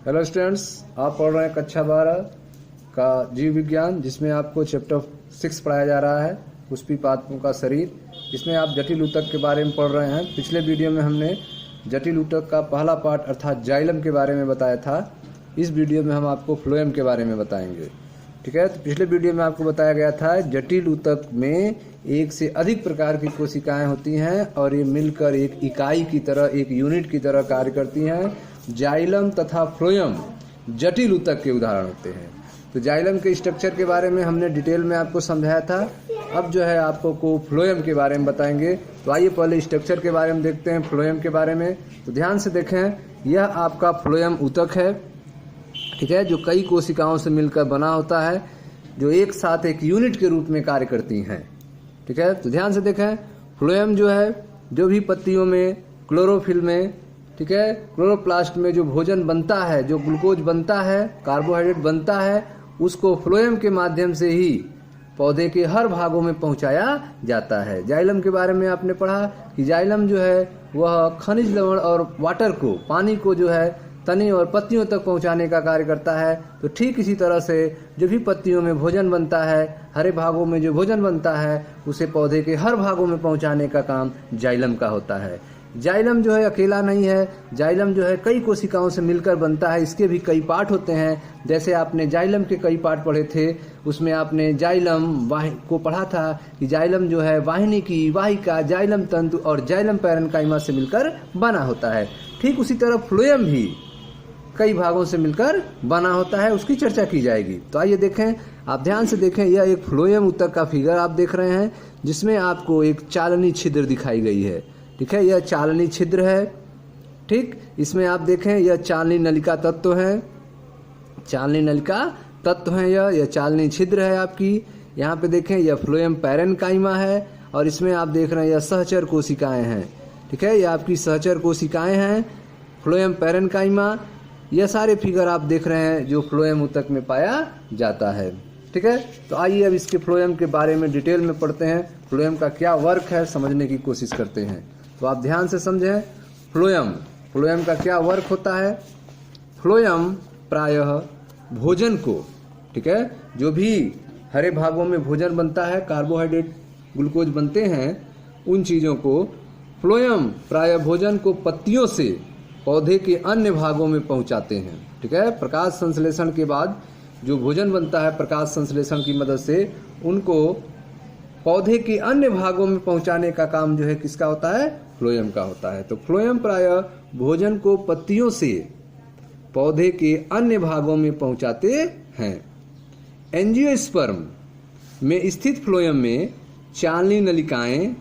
Hello students, आप पढ़ रहे हैं कक्षा 12 का जीव विज्ञान, जिसमें आपको चैप्टर 6 पढ़ाया जा रहा है, पुष्पिपात्मों का शरीर। इसमें आप जटिल ऊतक के बारे में पढ़ रहे हैं। पिछले वीडियो में हमने जटिल ऊतक का पहला पार्ट अर्थात जाइलम के बारे में बताया था। इस वीडियो में हम आपको फ्लोएम के बारे में बताएंगे। ठीक है, तो पिछले वीडियो में आपको बताया गया था जटिल ऊतक में एक से अधिक प्रकार की कोशिकाएं होती हैं और ये मिलकर एक इकाई की तरह, एक यूनिट की तरह कार्य करती हैं। जाइलम तथा फ्लोएम जटिल ऊतक के उदाहरण होते हैं। तो जाइलम के स्ट्रक्चर के बारे में हमने डिटेल में आपको समझाया था। अब जो है आपको फ्लोएम के बारे में बताएंगे। तो आइए पहले स्ट्रक्चर के बारे में देखते हैं, फ्लोएम के बारे में। तो ध्यान से देखें, यह आपका फ्लोएम ऊतक है। ठीक है, जो कई कोशिकाओं से मिलकर बना होता है, जो एक साथ एक यूनिट के रूप में कार्य करती हैं। ठीक है, तो ध्यान से देखें, फ्लोएम जो है, जो भी पत्तियों में, क्लोरोफिल में, ठीक है, क्लोरोप्लास्ट में जो भोजन बनता है, जो ग्लूकोज बनता है, कार्बोहाइड्रेट बनता है, उसको फ्लोएम के माध्यम से ही पौधे के हर भागों में पहुंचाया जाता है। जाइलम के बारे में आपने पढ़ा कि जाइलम जो है वह खनिज लवण और वाटर को, पानी को जो है तने और पत्तियों तक पहुंचाने का कार्य करता है। तो ठीक इसी तरह से जो भी पत्तियों में भोजन बनता है, हरे भागों में जो भोजन बनता है, उसे पौधे के हर भागों में पहुंचाने का काम जाइलम का होता है। जाइलम जो है अकेला नहीं है, जाइलम जो है कई कोशिकाओं से मिलकर बनता है। इसके भी कई पार्ट होते हैं। जैसे आपने जाइलम के कई पार्ट पढ़े थे, उसमें आपने जाइलम को पढ़ा था कि जाइलम जो है वाहिनी की वाहिका, जाइलम तंतु और जाइलम पैरेन्काइमा से मिलकर बना होता है। ठीक उसी तरह फ्लोएम भी कई भागों से मिलकर बना होता है, उसकी चर्चा की जाएगी। तो आइए देखें, आप ध्यान से देखें, यह एक फ्लोएम ऊतक का फिगर आप देख रहे हैं, जिसमें आपको एक चालनी छिद्र दिखाई गई है। ठीक है, यह चालनी छिद्र है। ठीक, इसमें आप देखें, यह चालनी नलिका तत्व है, चालनी नलिका तत्व है, यह चालनी छिद्र है आपकी। यहाँ पे देखें, यह फ्लोएम पैरेन्काइमा है और इसमें आप देख रहे हैं यह सहचर कोशिकाएं हैं। ठीक है, यह आपकी सहचर कोशिकाएं हैं, फ्लोएम पैरेन्काइमा। यह सारे फिगर आप देख रहे हैं जो फ्लोएम ऊतक में पाया जाता है। ठीक है, तो आइए अब इसके फ्लोएम के बारे में डिटेल में पढ़ते हैं। फ्लोएम का क्या वर्क है समझने की कोशिश करते हैं। तो आप ध्यान से समझें, फ्लोएम का क्या वर्क होता है। फ्लोएम प्रायः भोजन को, ठीक है, जो भी हरे भागों में भोजन बनता है, कार्बोहाइड्रेट, ग्लूकोज बनते हैं, उन चीज़ों को फ्लोएम प्रायः भोजन को पत्तियों से पौधे के अन्य भागों में पहुंचाते हैं। ठीक है, प्रकाश संश्लेषण के बाद जो भोजन बनता है, प्रकाश संश्लेषण की मदद से उनको पौधे के अन्य भागों में पहुंचाने का काम जो है किसका होता है, फ्लोएम का होता है। तो फ्लोएम प्रायः भोजन को पत्तियों से पौधे के अन्य भागों में पहुंचाते हैं। एंजियोस्पर्म में स्थित फ्लोएम में चालनी नलिकाएं,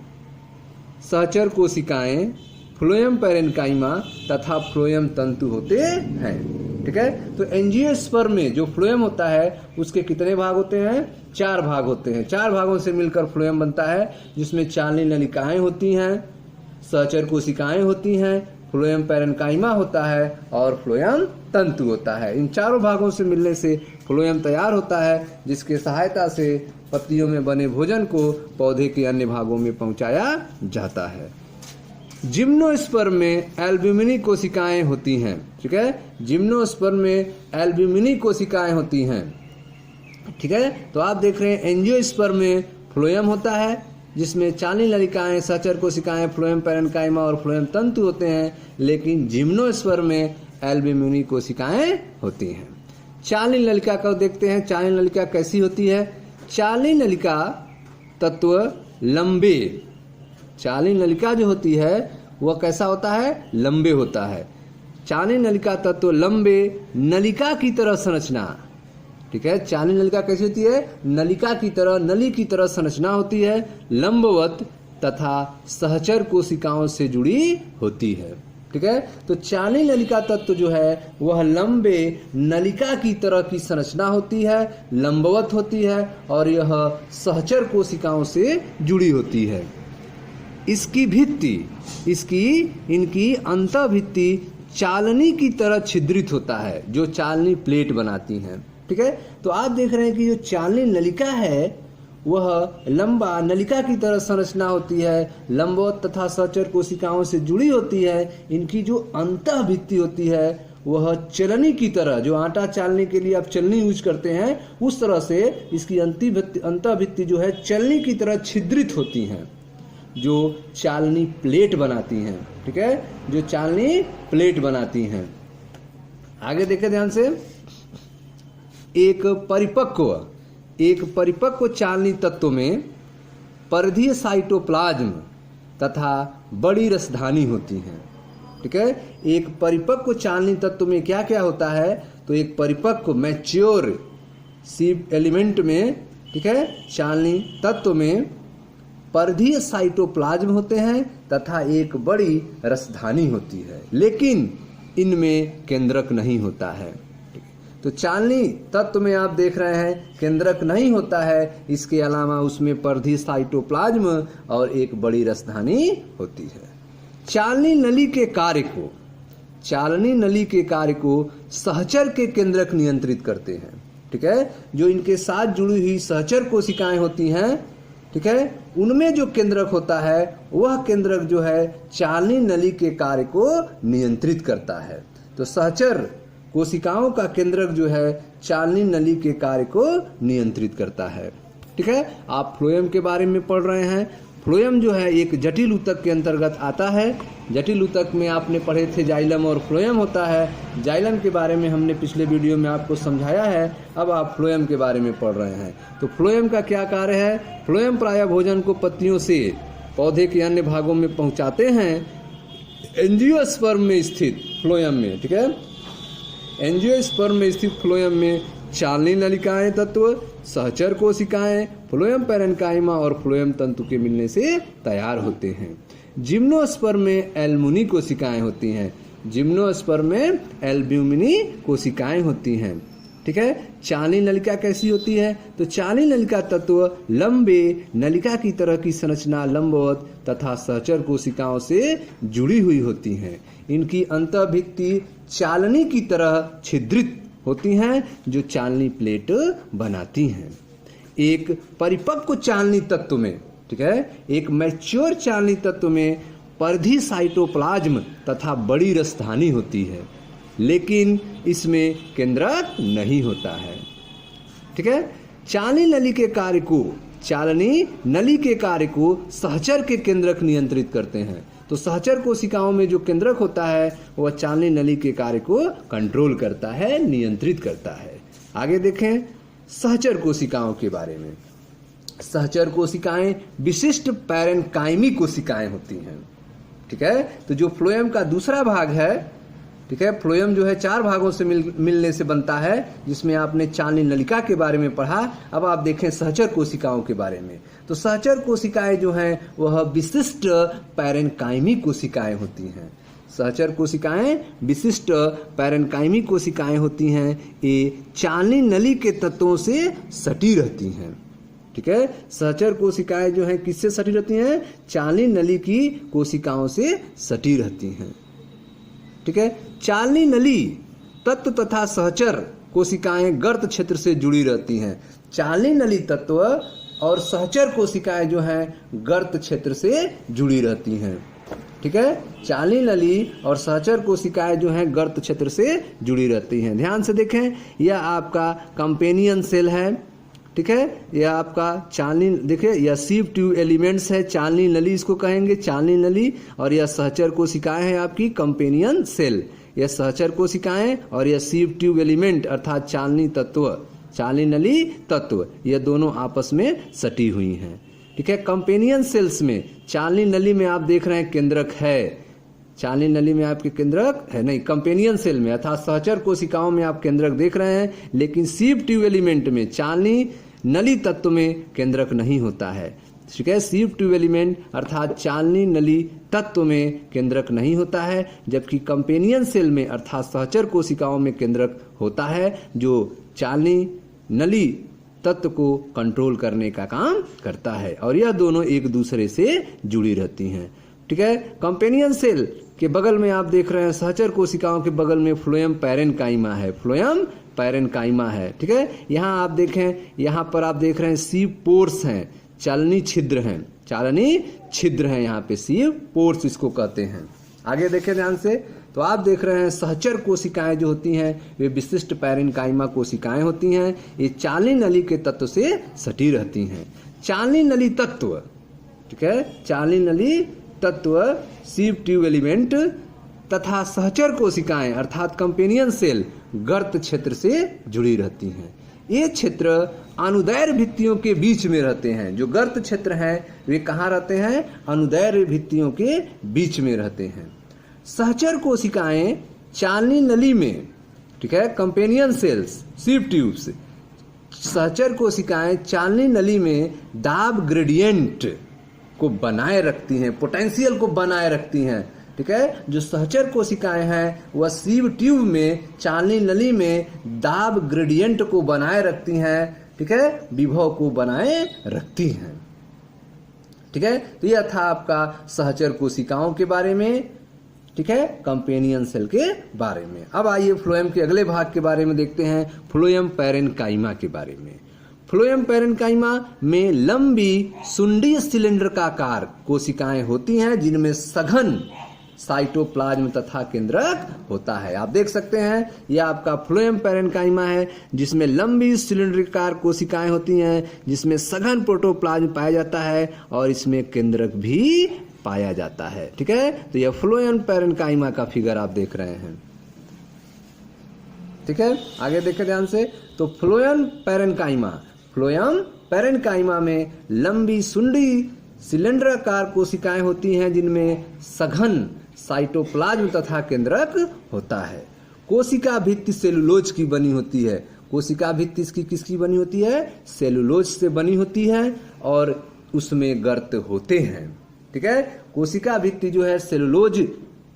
सहचर कोशिकाएं, फ्लोएम पैरेन्काइमा तथा फ्लोएम तंतु होते हैं। ठीक है, तो एंजियोस्पर्म में जो फ्लोएम होता है उसके कितने भाग होते हैं, 4 भाग होते हैं। 4 भागों से मिलकर फ्लोएम बनता है, जिसमें चालनी नलिकाएं होती हैं, सहचर कोशिकाएं होती हैं, फ्लोएम पैरेन्काइमा होता है और फ्लोएम तंतु होता है। इन चारों भागों से मिलने से फ्लोएम तैयार होता है, जिसके सहायता से पत्तियों में बने भोजन को पौधे के अन्य भागों में पहुंचाया जाता है। जिम्नोस्पर्म में एल्ब्यूमिनी कोशिकाएं होती हैं। ठीक है, जिम्नोस्पर्म में एल्ब्यूमिनी कोशिकाएं होती हैं। ठीक है, तो आप देख रहे हैं एंजियोस्पर्म में फ्लोएम होता है, जिसमें चालनी नलिकाएं, सहचर कोशिकाएं, फ्लोएम पैरेन्काइमा और फ्लोएम तंतु होते हैं, लेकिन जिम्नोस्पर्म में एल्ब्यूमिनी कोशिकाएं होती हैं। चालनी नलिका को देखते हैं, चालनी नलिका कैसी होती है। चालनी नलिका तत्व लंबे, चालनी नलिका जो होती है वह कैसा होता है, लंबे होता है। चालनी नलिका तत्व लंबे, नलिका की तरह संरचना। ठीक है, चालनी नलिका कैसी होती है, नलिका की तरह, नली की तरह संरचना होती है, लंबवत तथा सहचर कोशिकाओं से जुड़ी होती है। ठीक है, तो चालनी नलिका तत्व जो है वह लंबे नलिका की तरह की संरचना होती है, लंबवत होती है और यह सहचर कोशिकाओं से जुड़ी होती है। इसकी भित्ति, इनकी अंतःभित्ति चालनी की तरह छिद्रित होता है, जो चालनी प्लेट बनाती हैं। ठीक है, तो आप देख रहे हैं कि जो चालनी नलिका है वह लंबा नलिका की तरह संरचना होती है, लंबवत तथा सहचर कोशिकाओं से जुड़ी होती है। इनकी जो अंतःभित्ति होती है वह चलनी की तरह, जो आटा चालने के लिए आप चलनी यूज करते हैं उस तरह से इसकी अंतःभित्ति जो है चलनी की तरह छिद्रित होती हैं, जो चालनी प्लेट बनाती हैं। ठीक है, जो चालनी प्लेट बनाती हैं। आगे देखें ध्यान से, एक परिपक्व चालनी तत्व में परिधीय साइटोप्लाज्म तथा बड़ी रसधानी होती हैं। ठीक है, एक परिपक्व चालनी तत्व में क्या क्या होता है, तो एक परिपक्व मैच्योर सीप एलिमेंट में, ठीक है, चालनी तत्व में परिधीय साइटोप्लाज्म होते हैं तथा एक बड़ी रसधानी होती है, लेकिन इनमें केंद्रक नहीं होता है। तो चालनी तत्व में आप देख रहे हैं केंद्रक नहीं होता है, इसके अलावा उसमें परिधीय साइटोप्लाज्म और एक बड़ी रसधानी होती है। चालनी नली के कार्य को सहचर के केंद्रक नियंत्रित करते हैं। ठीक है, जो इनके साथ जुड़ी हुई सहचर कोशिकाएं होती हैं, ठीक है, उनमें जो केंद्रक होता है वह केंद्रक जो है चालनी नली के कार्य को नियंत्रित करता है। तो सहचर कोशिकाओं का केंद्रक जो है चालनी नली के कार्य को नियंत्रित करता है। ठीक है, आप फ्लोएम के बारे में पढ़ रहे हैं। फ्लोएम जो है एक जटिल ऊतक के अंतर्गत आता है। जटिल ऊतक में आपने पढ़े थे जाइलम और फ्लोएम होता है। जाइलम के बारे में हमने पिछले वीडियो में आपको समझाया है, अब आप फ्लोएम के बारे में पढ़ रहे हैं। तो फ्लोएम का क्या कार्य है, फ्लोएम प्रायः भोजन को पत्तियों से पौधे के अन्य भागों में पहुंचाते हैं। एंजियोस्पर्म में स्थित फ्लोएम में, ठीक है, एंजियोस्पर्म में स्थित फ्लोएम में चालनी नलिकाएं तत्व, सहचर कोशिकाएं, फ्लोएम पैरेन्काइमा और फ्लोएम तंतु के मिलने से तैयार होते हैं। जिम्नोस्पर्म में एल्ब्यूमिनी कोशिकाएं होती हैं। जिम्नोस्पर्म में एल्ब्यूमिनी कोशिकाएं होती हैं। ठीक है, चालनी नलिका कैसी होती है, तो चालनी नलिका तत्व लंबे नलिका की तरह की संरचना लंबवत तथा सहचर कोशिकाओं से जुड़ी हुई होती हैं। इनकी अंतःभित्ति चालनी की तरह छिद्रित होती हैं, जो चालनी प्लेट बनाती हैं। एक परिपक्व चालनी तत्व में, ठीक है, एक मैच्योर चालनी तत्व में परिधीय साइटोप्लाज्म तथा बड़ी रसधानी होती है, लेकिन इसमें केंद्रक नहीं होता है। ठीक है, चालनी नली के कार्य को सहचर के केंद्रक नियंत्रित करते हैं। तो सहचर कोशिकाओं में जो केंद्रक होता है वह चालनी नली के कार्य को कंट्रोल करता है, नियंत्रित करता है। आगे देखें सहचर कोशिकाओं के बारे में। सहचर कोशिकाएं विशिष्ट पैरेन्काइमी कोशिकाएं होती हैं। ठीक है, तो जो फ्लोएम का दूसरा भाग है, ठीक है, फ्लोएम जो है 4 भागों से मिलने से बनता है, जिसमें आपने चालनी नलिका के बारे में पढ़ा। अब आप देखें सहचर कोशिकाओं के बारे में। तो सहचर कोशिकाएं जो हैं वह विशिष्ट पैरेन्काइमी कोशिकाएं होती हैं। सहचर कोशिकाएं विशिष्ट पैरेन्काइमी कोशिकाएं होती हैं। ये चालनी नली के तत्वों से सटी रहती हैं। ठीक है, सहचर कोशिकाएं जो हैं किससे सटी रहती हैं, चालनी नली की कोशिकाओं से सटी रहती हैं। ठीक है, चालनी नली तत्व तथा सहचर कोशिकाएं गर्त क्षेत्र से जुड़ी रहती हैं। चालनी नली तत्व और सहचर कोशिकाएं जो हैं गर्त क्षेत्र से जुड़ी रहती हैं। ठीक है, चालनी नली और सहचर कोशिकाएं जो हैं गर्त क्षेत्र से जुड़ी रहती हैं। ध्यान से देखें, यह आपका कंपेनियन सेल है। ठीक है, यह आपका चालनी, देखिए यह सीव ट्यूब एलिमेंट्स है, चालनी नली इसको कहेंगे, चालनी नली, और यह सहचर कोशिकाएं हैं आपकी कंपेनियन सेल। यह सहचर कोशिकाएं और यह सीव ट्यूब एलिमेंट अर्थात चालनी तत्व, चालनी नली तत्व, यह दोनों आपस में सटी हुई हैं। ठीक है, कंपेनियन सेल्स में चालनी नली में आप देख रहे हैं केंद्रक है, चालनी नली में आपके केंद्रक है नहीं, कंपेनियन सेल में अर्थात सहचर कोशिकाओं में आप केंद्रक देख रहे हैं, लेकिन सीव ट्यूब एलिमेंट में चालनी नली तत्व में केंद्रक नहीं होता है। ठीक है, सीव ट्यूब एलिमेंट अर्थात चालनी नली तत्व में केंद्रक नहीं होता है, जबकि कंपेनियन सेल में अर्थात सहचर कोशिकाओं में केंद्रक होता है, जो चालनी नली तत्व को कंट्रोल करने का काम करता है, और यह दोनों एक दूसरे से जुड़ी रहती हैं। ठीक है, कंपेनियन सेल के बगल में आप देख रहे हैं, सहचर कोशिकाओं के बगल में फ्लोएम पैरेन्काइमा है, फ्लोएम पैरेन्काइमा है। ठीक है, यहाँ आप देखें, यहाँ पर आप देख रहे हैं सीव पोर्स हैं, चालनी छिद्र हैं, चालनी छिद्र हैं, यहाँ पे सीव पोर्स इसको कहते हैं। आगे देखें ध्यान से, तो आप देख रहे हैं सहचर कोशिकाएं जो होती हैं वे विशिष्ट पैरेन्काइमा कोशिकाएं होती हैं। ये चालनी नली के तत्व से सटी रहती हैं। चालनी नली तत्व, ठीक है, चालनी नली तत्व सीव ट्यूब एलिमेंट तथा सहचर कोशिकाएं अर्थात कंपेनियन सेल गर्त क्षेत्र से जुड़ी रहती हैं। ये क्षेत्र अनुदैर्घ्य भित्तियों के बीच में रहते हैं। जो गर्त क्षेत्र हैं वे कहाँ रहते हैं? अनुदैर्घ्य भित्तियों के बीच में रहते हैं। सहचर कोशिकाएं चालनी नली में, ठीक है, कंपेनियन सेल्स सीव ट्यूब्स, सहचर कोशिकाएं चालनी नली में दाब ग्रेडियंट को बनाए रखती हैं, पोटेंशियल को बनाए रखती हैं, ठीक है। जो सहचर कोशिकाएं हैं वह सीव ट्यूब में चालनी नली में दाब ग्रेडियंट को बनाए रखती हैं, ठीक है, विभव को बनाए रखती हैं, ठीक है। तो यह था आपका सहचर कोशिकाओं के बारे में, ठीक है, कंपेनियन सेल के बारे में। अब आइए फ्लोएम के अगले भाग के बारे में देखते हैं, फ्लोएम पैरेन्काइमा के बारे में। फ्लोएम पैरेन्काइमा में लंबी सुंडी सिलेंडराकार कोशिकाएं होती हैं जिनमें सघन साइटोप्लाज्म तथा केंद्रक होता है। आप देख सकते हैं यह आपका फ्लोएम पैरेन्काइमा है जिसमें लंबी सिलेंडराकार कोशिकाएं होती हैं जिसमें सघन प्रोटोप्लाज्म पाया जाता है और इसमें केंद्रक भी पाया जाता है, ठीक है। तो यह फ्लोएम पैरेन्काइमा का फिगर आप देख रहे हैं, ठीक है। आगे देखें ध्यान से। तो फ्लोएम पैरेन्काइमा में लंबी सुंडी सिलेंडराकार कोशिकाएं होती हैं जिनमें सघन साइटोप्लाज्म तथा केंद्रक होता है। कोशिका भित्ति सेलुलोज की बनी होती है। कोशिका भित्ति इसकी किसकी बनी होती है? सेलुलोज से बनी होती है और उसमें गर्त होते हैं, ठीक है। कोशिका भित्ति जो है सेलुलोज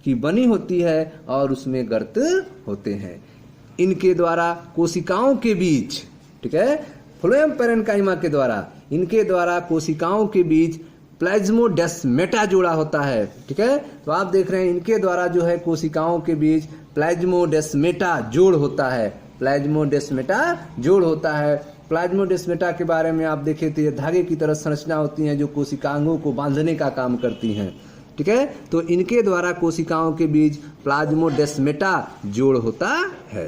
की बनी होती है और उसमें गर्त होते हैं। इनके द्वारा कोशिकाओं के बीच, ठीक है, फ्लोएम पैरेन्काइमा के द्वारा, इनके द्वारा कोशिकाओं के बीच प्लाज्मोडेस्माटा जोड़ा होता है, ठीक है। तो आप देख रहे हैं इनके द्वारा जो है कोशिकाओं के बीच प्लाज्मोडेस्माटा जोड़ होता है। प्लाज्मोडेस्माटा जोड़ होता है। प्लाज्मोडेस्माटा के बारे में आप देखें तो ये धागे की तरह संरचना होती हैं जो कोशिकांगों को बांधने का काम करती हैं, ठीक है। तो इनके द्वारा कोशिकाओं के बीच प्लाज्मोडेस्माटा जोड़ होता है।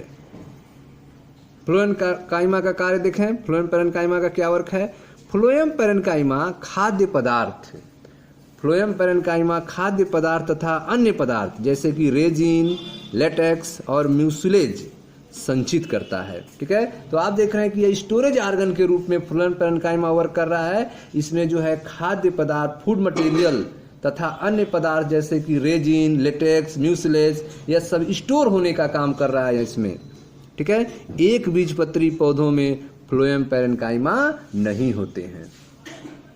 फ्लोएम पैरेन्काइमा का कार्य देखें। फ्लोएम पैरेन्काइमा का क्या वर्क है? फ्लोएम पैरेन्काइमा खाद्य पदार्थ, फ्लोएम पैरेन्काइमा खाद्य पदार्थ तथा अन्य पदार्थ जैसे कि रेजिन, लेटेक्स और म्यूसिलेज संचित करता है, ठीक है। तो आप देख रहे हैं कि यह स्टोरेज ऑर्गन के रूप में फ्लोएम पैरेन्काइमा वर्क कर रहा है। इसमें जो है खाद्य पदार्थ, फूड मटेरियल तथा अन्य पदार्थ जैसे कि रेजिन, लेटेक्स, म्यूसिलेज, यह सब स्टोर होने का काम कर रहा है इसमें, ठीक है। एक बीजपत्री पौधों में फ्लोएम पैरेन्काइमा नहीं होते हैं,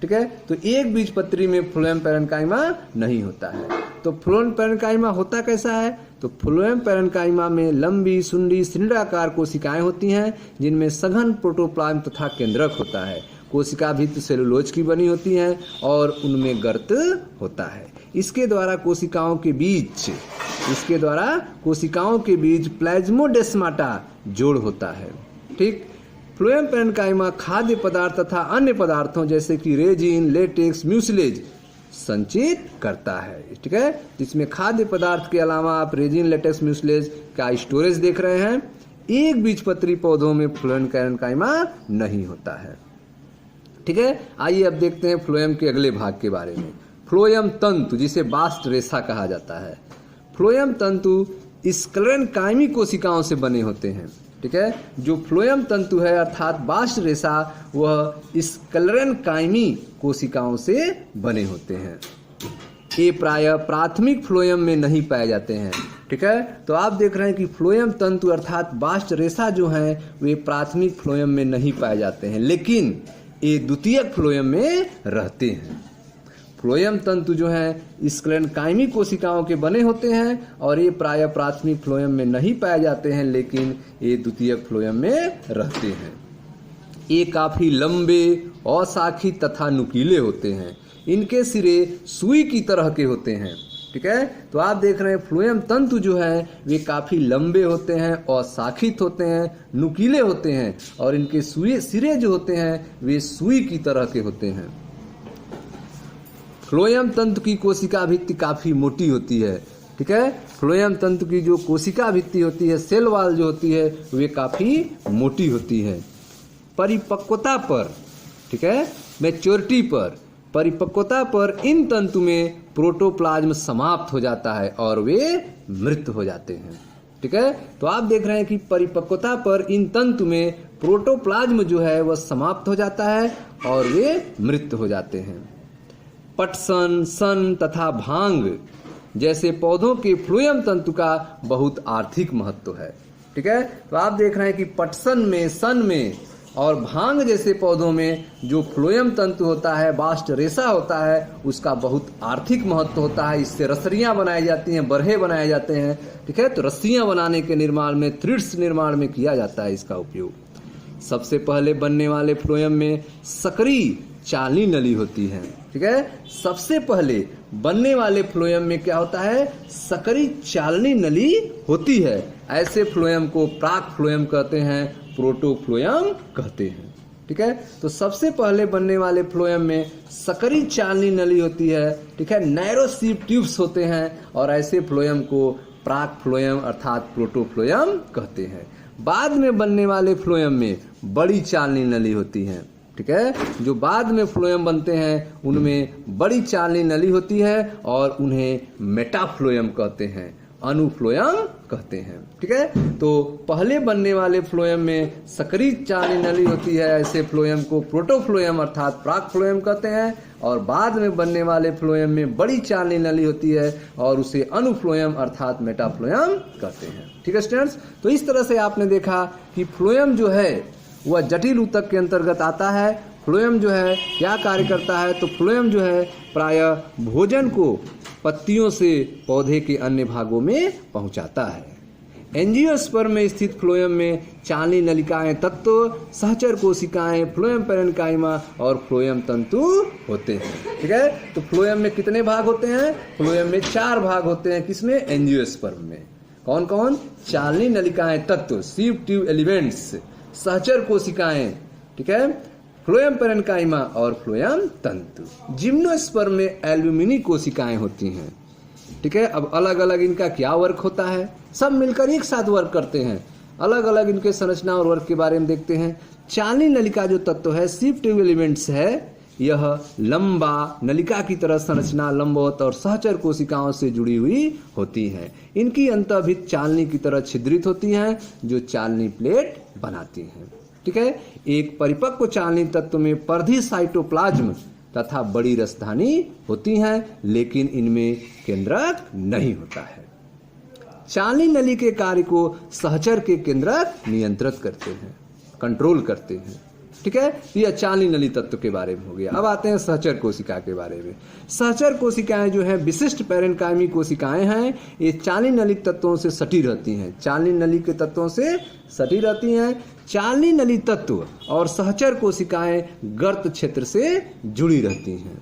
ठीक है। तो एक बीजपत्री में फ्लोएम पैरेन्काइमा नहीं होता है। तो फ्लोएम पैरेन्काइमा होता कैसा है? तो फ्लोएम पैरेन्काइमा में लंबी सुंडी सिलेंडराकार कोशिकाएं होती हैं जिनमें सघन प्रोटोप्लाज्म तथा केंद्रक होता है। कोशिका भित्ति सेलुलोज की बनी होती हैं और उनमें गर्त होता है। इसके द्वारा कोशिकाओं के बीच प्लाज्मोडेस्माटा जोड़ होता है, ठीक। फ्लोएम पैरेन्काइमा खाद्य पदार्थ तथा अन्य पदार्थों जैसे कि रेजिन, लेटेक्स, म्यूसिलेज संचित करता है, ठीक है। इसमें खाद्य पदार्थ के अलावा आप रेजिन, लेटेक्स, म्यूसिलेज का स्टोरेज देख रहे हैं। एक बीजपत्री पौधों में फ्लोएम पैरेन्काइमा नहीं होता है, ठीक है। आइए अब देखते हैं फ्लोएम के अगले भाग के बारे में। फ्लोएम तंतु जिसे बास्ट रेशा कहा जाता है। फ्लोएम तंतु स्क्लेरेन्काइमी कोशिकाओं से बने होते हैं, ठीक है। जो फ्लोएम तंतु है अर्थात बास्ट रेशा वह स्क्लेरेन्काइमी कोशिकाओं से बने होते हैं। ये प्रायः प्राथमिक फ्लोएम में नहीं पाए जाते हैं, ठीक है। तो आप देख रहे हैं कि फ्लोएम तंतु अर्थात बास्ट रेशा जो हैं वे प्राथमिक फ्लोएम में नहीं पाए जाते हैं, लेकिन ये द्वितीयक फ्लोएम में रहते हैं। फ्लोएम तंतु जो हैं स्क्लेरेन्काइमी कोशिकाओं के बने होते हैं और ये प्रायः प्राथमिक फ्लोएम में नहीं पाए जाते हैं, लेकिन ये द्वितीयक फ्लोएम में रहते हैं। ये काफी लंबे, अशाखित तथा नुकीले होते हैं। इनके सिरे सुई की तरह के होते हैं, ठीक है। तो आप देख रहे हैं फ्लोएम तंतु जो है वे काफी लंबे होते हैं, अशाखित होते हैं, नुकीले होते हैं और इनके सिरे जो होते हैं वे सुई की तरह के होते हैं। फ्लोएम तंतु की कोशिका भित्ति काफी मोटी होती है, ठीक है। फ्लोएम तंतु की जो कोशिका भित्ति होती है, सेल वॉल जो होती है, वे काफी मोटी होती है। परिपक्वता पर, ठीक है, मैच्योरिटी पर, परिपक्वता पर इन तंतु में प्रोटोप्लाज्म समाप्त हो जाता है और वे मृत हो जाते हैं, ठीक है। तो आप देख रहे हैं कि परिपक्वता पर इन तंतु में प्रोटोप्लाज्म जो है वह समाप्त हो जाता है और वे मृत हो जाते हैं। पटसन, सन तथा भांग जैसे पौधों के फ्लोएम तंतु का बहुत आर्थिक महत्व है, ठीक है। तो आप देख रहे हैं कि पटसन में, सन में और भांग जैसे पौधों में जो फ्लोएम तंतु होता है, बास्ट रेशा होता है, उसका बहुत आर्थिक महत्व होता है। इससे रस्सियां बनाई जाती हैं, बरहे बनाए जाते हैं, ठीक है। तो रस्सियां बनाने के निर्माण में, थ्रिड्स निर्माण में किया जाता है इसका उपयोग। सबसे पहले बनने वाले फ्लोएम में सकरी चालनी नली होती है, ठीक है। सबसे पहले बनने वाले फ्लोएम में क्या होता है, सकरी चालनी नली होती है। ऐसे फ्लोएम को प्राक फ्लोएम कहते हैं, प्रोटोफ्लोएम कहते हैं, ठीक है। तो सबसे पहले बनने वाले फ्लोएम में सकरी चालनी नली होती है, ठीक है। नैरो सीप ट्यूब्स होते हैं और ऐसे फ्लोएम को प्राक फ्लोएम अर्थात प्रोटोफ्लोएम कहते हैं। बाद में बनने वाले फ्लोएम में बड़ी चालनी नली होती है, ठीक है। जो बाद में फ्लोएम बनते हैं उनमें बड़ी चालनी नली होती है और उन्हें मेटाफ्लोएम कहते हैं, अनुफ्लोएम कहते हैं, ठीक है। तो पहले बनने वाले फ्लोएम में सकरी चालनी नली होती है, ऐसे फ्लोएम को प्रोटोफ्लोएम अर्थात प्राक फ्लोएम कहते हैं। और बाद में बनने वाले फ्लोएम में बड़ी चालनी नली होती है और उसे अनुफ्लोएम अर्थात मेटाफ्लोएम कहते हैं, ठीक है स्टूडेंट्स। तो इस तरह से आपने देखा कि फ्लोएम जो है वह जटिल ऊतक के अंतर्गत आता है। फ्लोएम जो है क्या कार्य करता है, तो फ्लोएम जो है प्रायः भोजन को पत्तियों से पौधे के अन्य भागों में पहुंचाता है। एंजियोस्पर्म में स्थित फ्लोएम में चालनी नलिकाएं तत्व, सहचर कोशिकाएं, फ्लोएम पैरेन्काइमा और फ्लोएम तंतु होते हैं, ठीक है। तो फ्लोएम में कितने भाग होते हैं, फ्लोएम में 4 भाग होते हैं। किसमें, एंजियोस्पर्म में। कौन कौन, चालनी नलिकाएं तत्व, सीप ट्यूब एलिमेंट्स, सहचर कोशिकाएं, ठीक है, फ्लोएम पैरेन्काइमा और फ्लोएम तंतु। जिम्नोस्पर्म में एल्ब्यूमिनी कोशिकाएं होती हैं, ठीक है। अब अलग अलग इनका क्या वर्क होता है, सब मिलकर एक साथ वर्क करते हैं। अलग अलग इनके संरचना और वर्क के बारे में देखते हैं। चालनी नलिका जो तत्व है, सीप ट्यूब एलिमेंट्स है, यह लंबा नलिका की तरह संरचना लंबवत और सहचर कोशिकाओं से जुड़ी हुई होती हैं। इनकी अंतःभित चालनी की तरह छिद्रित होती हैं जो चालनी प्लेट बनाती हैं, ठीक है। एक परिपक्व चालनी तत्व में परिधि साइटोप्लाज्म तथा बड़ी रसधानी होती हैं, लेकिन इनमें केंद्रक नहीं होता है। चालनी नली के कार्य को सहचर के केंद्रक नियंत्रित करते हैं, कंट्रोल करते हैं, ठीक है। यह चालनी नली तत्व के बारे में हो गया। अब आते हैं सहचर कोशिका के बारे में। सहचर कोशिकाएं जो हैं विशिष्ट पैरेन्काइमी कोशिकाएं हैं। ये चालनी नली तत्वों से सटी रहती हैं, चालनी नली के तत्वों से सटी रहती हैं। चालनी नली तत्व और सहचर कोशिकाएं गर्त क्षेत्र से जुड़ी रहती हैं।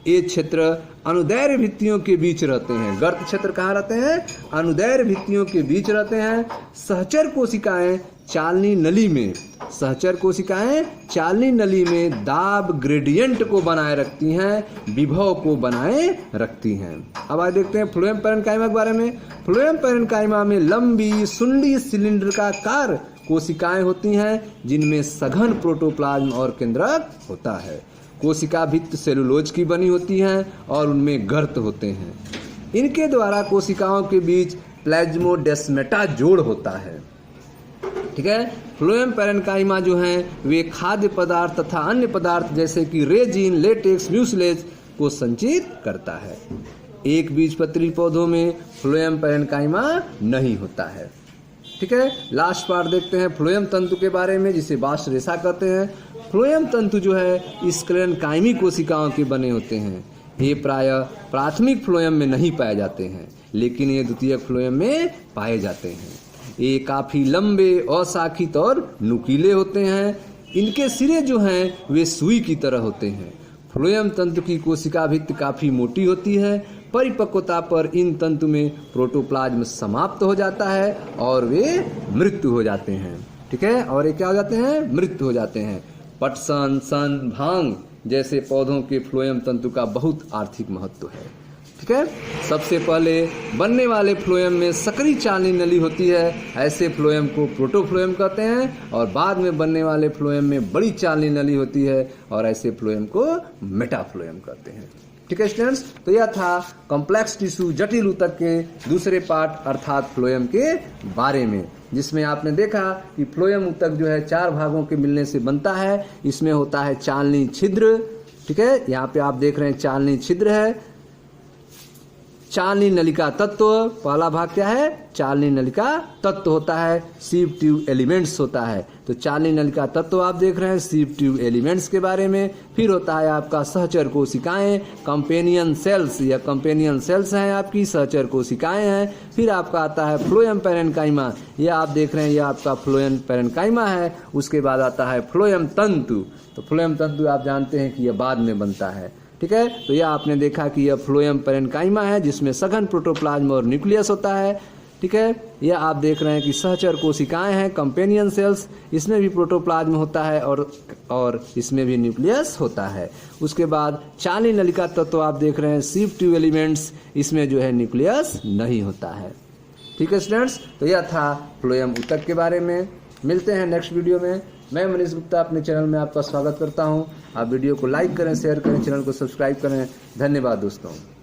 ये क्षेत्र अनुदैर्घ्य भित्तियों के बीच रहते हैं। गर्त क्षेत्र कहाँ रहते हैं, अनुदैर्घ्य भित्तियों के बीच रहते हैं। सहचर कोशिकाएं चालनी नली में, सहचर कोशिकाएं चालनी नली में दाब ग्रेडियंट को बनाए रखती हैं, विभव को बनाए रखती हैं। अब आज देखते हैं फ्लोएम पैरेन्काइमा के बारे में। फ्लोएम पैरेन्काइमा में लंबी सुंडी सिलिंडराकार कोशिकाएं होती हैं जिनमें सघन प्रोटोप्लाज्म और केंद्रक होता है। कोशिका भित्त सेलुलोज की बनी होती हैं और उनमें गर्त होते हैं। इनके द्वारा कोशिकाओं के बीच प्लाज्मोडेस्मेटा जोड़ होता है, ठीक है। फ्लोएम पैरेन्काइमा जो हैं वे खाद्य पदार्थ तथा अन्य पदार्थ जैसे कि रेजिन, लेटेक्स, म्यूसिलेज को संचित करता है। एक बीजपत्री पौधों में फ्लोएम पैरेन्काइमा नहीं होता है, ठीक है। लास्ट पार्ट देखते हैं फ्लोएम तंतु के बारे में, जिसे बास्ट रेशा कहते हैं। फ्लोएम तंतु जो है स्क्लेरेन्काइमी कोशिकाओं के बने होते हैं। ये प्रायः प्राथमिक फ्लोएम में नहीं पाए जाते हैं, लेकिन ये द्वितीयक फ्लोएम में पाए जाते हैं। ये काफी लंबे, अशाखित और नुकीले होते हैं। इनके सिरे जो हैं वे सुई की तरह होते हैं। फ्लोएम तंतु की कोशिका भित्ति काफी मोटी होती है। परिपक्वता पर इन तंतु में प्रोटोप्लाज्म समाप्त हो जाता है और वे मृत्यु हो जाते हैं, ठीक है। और ये क्या हो जाते हैं, मृत्यु हो जाते हैं। पटसन, सन, भांग जैसे पौधों के फ्लोएम तंतु का बहुत आर्थिक महत्व है। ठीक है। सबसे पहले बनने वाले फ्लोएम में सकरी चालनी नली होती है, ऐसे फ्लोएम को प्रोटोफ्लोएम कहते हैं। और बाद में बनने वाले फ्लोएम में बड़ी चालनी नली होती है और ऐसे फ्लोएम को मेटाफ्लोएम कहते हैं। ठीक है स्टूडेंट्स, तो यह था कॉम्प्लेक्स टिश्यू जटिल ऊतक के दूसरे पार्ट अर्थात फ्लोएम के बारे में, जिसमें आपने देखा कि फ्लोएम ऊतक जो है 4 भागों के मिलने से बनता है। इसमें होता है चालनी छिद्र, ठीक है, यहाँ पे आप देख रहे हैं चालनी छिद्र है। चालनी नलिका तत्व, पहला भाग क्या है, चालनी नलिका तत्व होता है। सीव ट्यूब एलिमेंट्स होता है, तो चालनी नलिका तत्व आप देख रहे हैं सीव ट्यूब एलिमेंट्स के बारे में। फिर होता है आपका सहचर कोशिकाएं, कंपेनियन सेल्स, या कंपेनियन सेल्स हैं आपकी, सहचर कोशिकाएं हैं। फिर आपका आता है फ्लोएम पैरेन्काइमा, ये आप देख रहे हैं ये आपका फ्लोएम पैरेन्काइमा है। उसके बाद आता है फ्लोएम तंतु, तो फ्लोएम तंतु आप जानते हैं कि यह बाद में बनता है। ठीक है, तो यह आपने देखा कि यह फ्लोएम पैरेन्काइमा है जिसमें सघन प्रोटोप्लाज्म और न्यूक्लियस होता है। ठीक है, यह आप देख रहे हैं कि सहचर कोशिकाएं हैं कंपेनियन सेल्स, इसमें भी प्रोटोप्लाज्म होता है और इसमें भी न्यूक्लियस होता है। उसके बाद चालनी नलिका तत्व आप देख रहे हैं सीव ट्यूब एलिमेंट्स, इसमें जो है न्यूक्लियस नहीं होता है। ठीक है स्टूडेंट्स, तो यह था फ्लोएम ऊतक के बारे में। मिलते हैं नेक्स्ट वीडियो में। मैं मनीष गुप्ता अपने चैनल में आपका स्वागत करता हूं। आप वीडियो को लाइक करें, शेयर करें, चैनल को सब्सक्राइब करें। धन्यवाद दोस्तों।